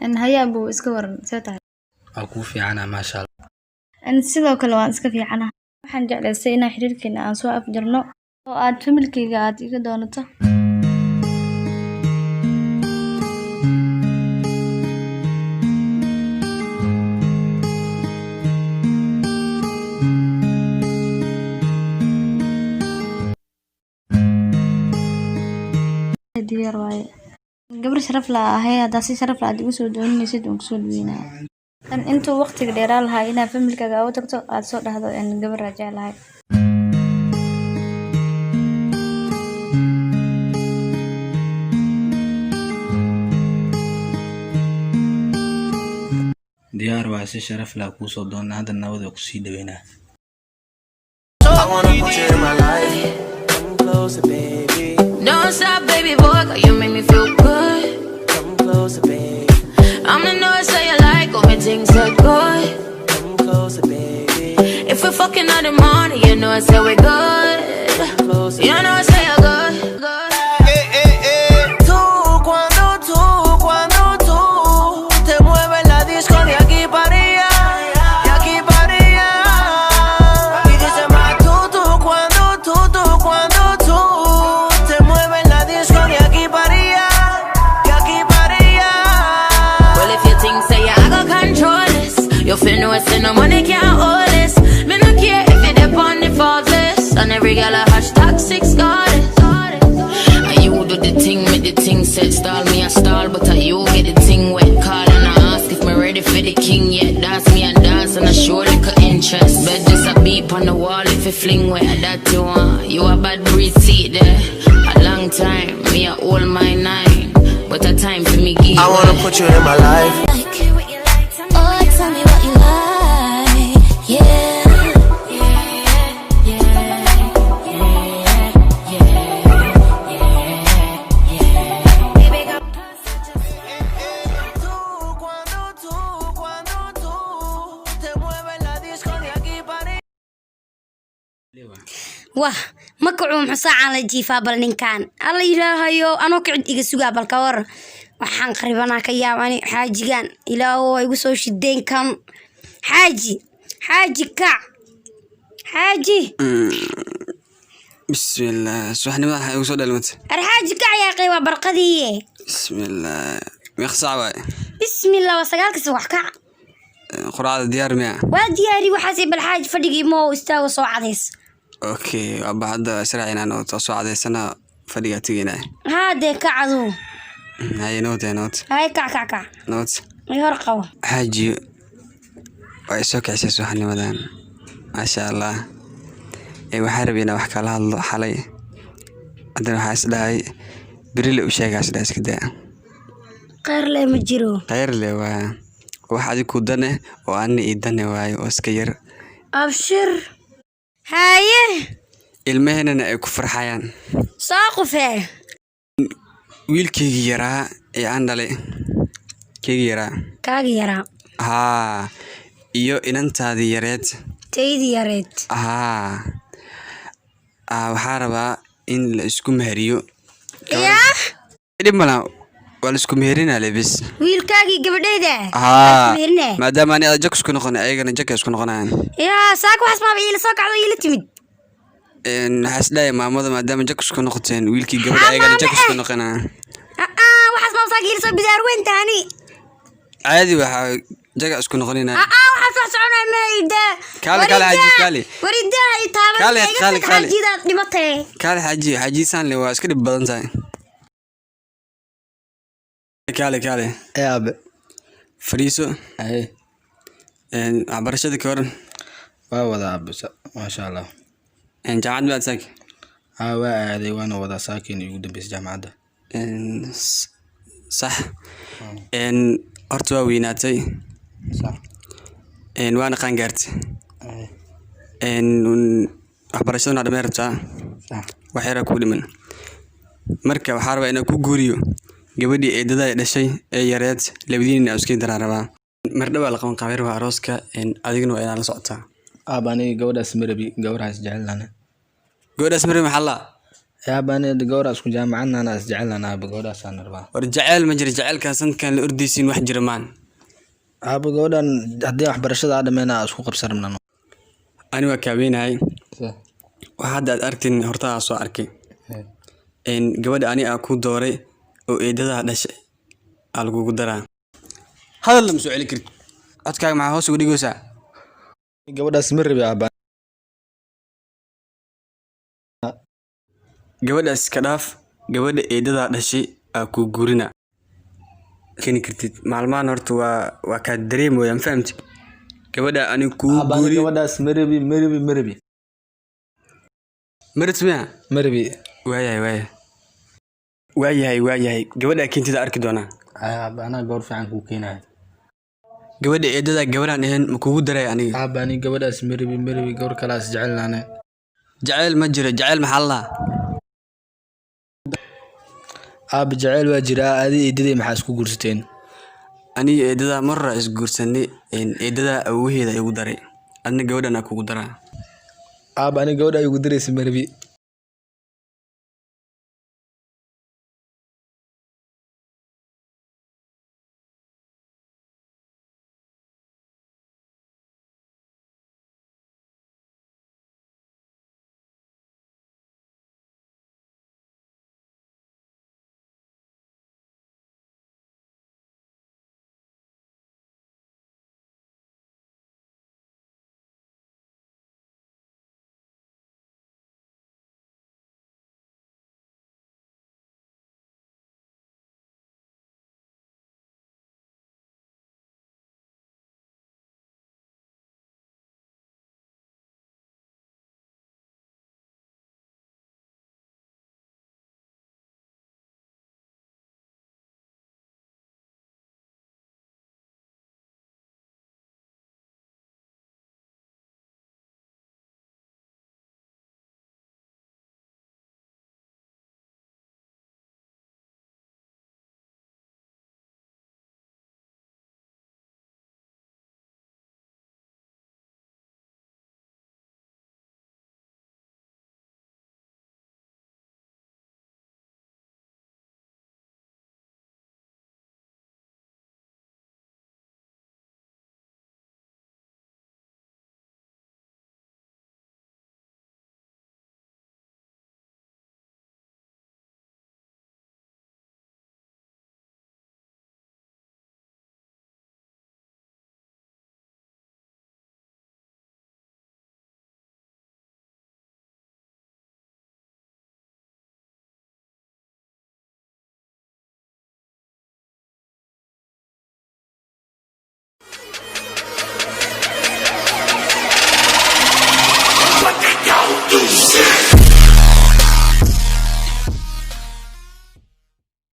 إن هيا أبو إسكور سوتها أكو في عنا ما شاء الله إن سيدا كل وان إسكا في عنا waxaan jeclaystay inaan xiriirkeena aan soo afjarno oo aad familkayga aad iga doonato diyaar waaye gabar sharaf la ahay hadaa si sharaf la aad igu soo doonaysid waan kusoo dhaweynaa tan intuu waqtiga dheeraa lahaa inaad familkaaga u tagto aad soo dhahdo in gabar rajaa lahay diyaar waa si sharaf la ku soo doonaa hadda nabad ku sii dhaweynaa I wanna put you in my life. Come closer, baby. Don't stop, baby boy, 'cause you make me feel good. Come closer, baby. I'm the nurse that you like, all my things are good. Come closer, baby. If we're fucking out the morning, you know I say we're good. Closer, You know I say you're good, good. Cuando tú te mueves la disco de aquí para allá, de aquí para allá. Y dice más cuando tú te mueves la disco de aquí para allá, de aquí para allá. Well, if you think say I got control this, you feel no say no money can't hold this. Me no care if you dip on the faultless, and every girl a hashtag 6 goddess. And you do the thing, make the thing set. Stall me a stall, but you get the thing wet. Call and I ask if me ready for the king yet. Dance me and dance and I show like a interest. But just a beep on the wall if you fling wet. That you want, you a bad breed seat there. A long time, me a hold my 9, but a time for me give. I wanna put you in my life. Oh, tell me what you like, yeah. Cuando tú te mueves la disco de aquí para allá. wah ma kacuum xusaacan la jiifaa bal ninkaan alla ilaahayo anoo kicid iga sugaa balka war waxaan qaribanaa ka yaabani xaajigan ilaahow igu soo shideen kan xaaji kac xaaji بسم الله سبحان الله هاي وصل المت xaaji kac yaa qeyba barqadiye بسم الله مخصع واي بسم الله wasagaalka wax kac قرعة ديار ميا waa diyaari waxaas bal xaaj fadhigi moo istaago soo cadays اوكي بعد سرعنا نو تصو عاد سنة فديا تيجينا haade kacdu هاي نوت hay kac نوت hor qabo حاجي ويسوك عسى سبحان مدان ما شاء الله اي وحاربينا وحكى لها الله حالي عندنا حاس داي بريل وشيك عسى داس كده qeyr le ma jiro غير لي واحد كودنه واني يدنه واي واسكير abshir haye ilmaheenana ay ku farxayaan saaqufee wiilkayga yaraa ee aan dhalay kayga yaraa kaaga yaraa haa iyo inantaadii yareed taydi yareed waxaa rabaa in la isku meheriyo yaa dhib malaa waa la isku meherina lebis wiilkaagii gabadhayda maadaama ani aad jak isku noqon ayagana jak isku noqonayaan yaa saaka waxaas maaba iila soo kacdo iila timid waxaa isdhahaya maamada maadaama jak isku noqoteen wiilkii gabadha ayagana jak isku noqonayaan waxaas maaba saaka iila soo bidaar weyn tahani caadi waxaa jaga isku noqonina waxaas wax soconaya maayda kaale xaaji kaale waridaa ay taaban xaajidaad dhimatay kaale xaaji saan le waa iska dhib badan tahay kaale aabe fariiso ay waxbarashada ka waran waa wada abisa ma sha Allah jaamacad baad saak waa aaday waana wada saakin ugu dambeysay jaamacadda صح horta waa weynaatay صح waana qaan gaartay waxbarashadana dhammaan rabtaa صح wax yar ku dhiman marka waxaa rabaa inaan ku guuriyo gabadhii eedada ay dhashay ee yareed labadiina isku daraa rabaa mardhawa la qaban qabeer waa arooska adiguna waa inaan la socotaa abani gabadhaas marabi gabadhaas jecelana gabadhaas marabi maxaa la يا بني دقورة اسكو جامعنا أنا أسجعلنا أنا بقورة سنربا ورجعل ما جري جعل كاسن كان الأرديسين واحد جرمان بقورة هدي wax barashada aadamena isku qabsarnano أنا وكابيناي waxaad arkin horta soo arkay gabadha ani ku dooray oo eedada dhashay algu daraa hadal lama soo celi karid codkaaga maxaa hoos ugu dhigaysaa gabadhaas ma rabi aabba gabadhaas ka dhaaf gabadha eedada dhashay ku guurina kini kartid maalmahan horta waa ka dareemoyaan fahamti gabadha ani ku guuri gabadhaas ma rabi marbi waayahay gabadha kintida arki doonaa أنا قور في عنك وكيناي gabadha eedada gabadhan ahayn ma kugu daray aniga أباني gabadhaas ma rabi قور kalaas jecelna ana jacayl ma jiro jacayl maxaa la aab jacayl waa jiraa adii eedadii maxaa isku guursateen aniga eedada marra is guursanay eedada awgeeda igu daray adna gabadhana kugu daraa aab ani gabadha igu daraysa ma rabi